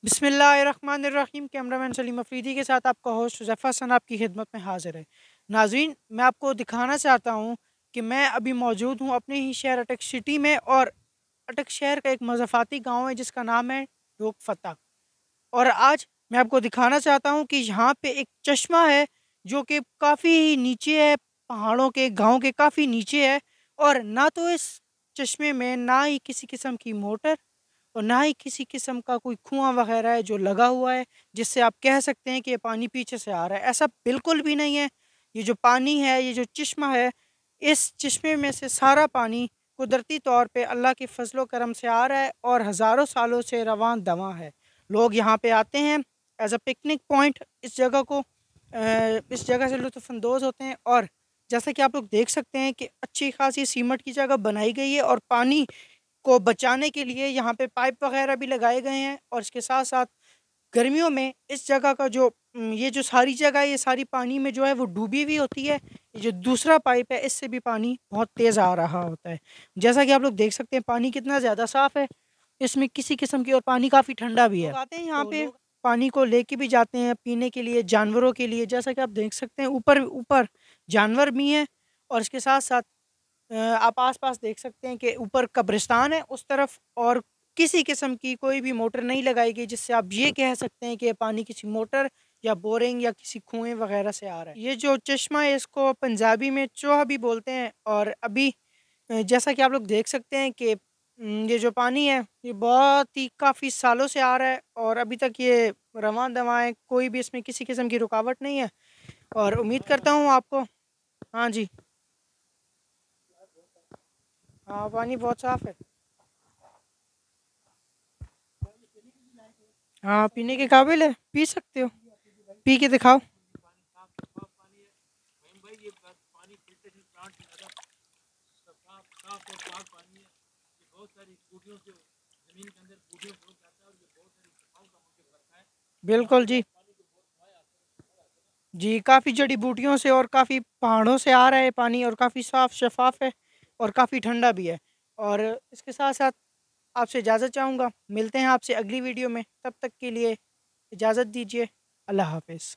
बिस्मिल्लाहिर्रहमानिर्रहीम। कैमरामैन सलीम अफरीदी के साथ आपका होस्ट हुज़ैफ़ा हसन आपकी खिदमत में हाज़िर है। नाज़रीन, मैं आपको दिखाना चाहता हूँ कि मैं अभी मौजूद हूँ अपने ही शहर अटक सिटी में, और अटक शहर का एक मज़ाफ़ाती गाँव है जिसका नाम है डोक फ़तह। और आज मैं आपको दिखाना चाहता हूँ कि यहाँ पे एक चश्मा है जो कि काफ़ी नीचे है, पहाड़ों के गाँव के काफ़ी नीचे है। और ना तो इस चश्मे में ना ही किसी किस्म की मोटर और ना ही किसी किस्म का कोई कुआँ वगैरह है जो लगा हुआ है, जिससे आप कह सकते हैं कि ये पानी पीछे से आ रहा है। ऐसा बिल्कुल भी नहीं है। ये जो पानी है, ये जो चश्मा है, इस चश्मे में से सारा पानी कुदरती तौर पे अल्लाह के फजलो करम से आ रहा है और हज़ारों सालों से रवां दवां है। लोग यहाँ पे आते हैं एज अ पिकनिक पॉइंट, इस जगह से लुत्फ़अंदोज़ होते हैं। और जैसा कि आप लोग देख सकते हैं कि अच्छी खासी सीमेंट की जगह बनाई गई है, और पानी को बचाने के लिए यहाँ पे पाइप वगैरह भी लगाए गए हैं। और इसके साथ-साथ गर्मियों में इस जगह का जो ये जो सारी जगह है, ये सारी पानी में जो है वो डूबी हुई होती है। ये जो दूसरा पाइप है, इससे भी पानी बहुत तेज़ आ रहा होता है। जैसा कि आप लोग देख सकते हैं पानी कितना ज़्यादा साफ़ है, इसमें किसी किस्म की, और पानी काफ़ी ठंडा भी है। लोग आते हैं यहाँ पे, पानी को लेके भी जाते हैं पीने के लिए, जानवरों के लिए। जैसा कि आप देख सकते हैं ऊपर ऊपर जानवर भी हैं, और इसके साथ-साथ आप आस-पास देख सकते हैं कि ऊपर कब्रिस्तान है उस तरफ, और किसी किस्म की कोई भी मोटर नहीं लगाई गई जिससे आप ये कह सकते हैं कि ये पानी किसी मोटर या बोरिंग या किसी कुएँ वगैरह से आ रहा है। ये जो चश्मा है इसको पंजाबी में चोहा भी बोलते हैं। और अभी जैसा कि आप लोग देख सकते हैं कि ये जो पानी है ये बहुत ही काफ़ी सालों से आ रहा है, और अभी तक ये रवां-दवां है, कोई भी इसमें किसी किस्म की रुकावट नहीं है। और उम्मीद करता हूँ आपको। हाँ जी। हाँ, पानी बहुत साफ़ है। हाँ, पीने के काबिल है, पी सकते हो, पी के दिखाओ। बिल्कुल जी। जी, काफ़ी जड़ी-बूटियों से और काफ़ी पहाड़ों से आ रहा है पानी, और काफ़ी साफ़ शफ़ाफ़ है, और काफ़ी ठंडा भी है। और इसके साथ-साथ आपसे इजाज़त चाहूँगा, मिलते हैं आपसे अगली वीडियो में, तब तक के लिए इजाज़त दीजिए। अल्लाह हाफ़िज़।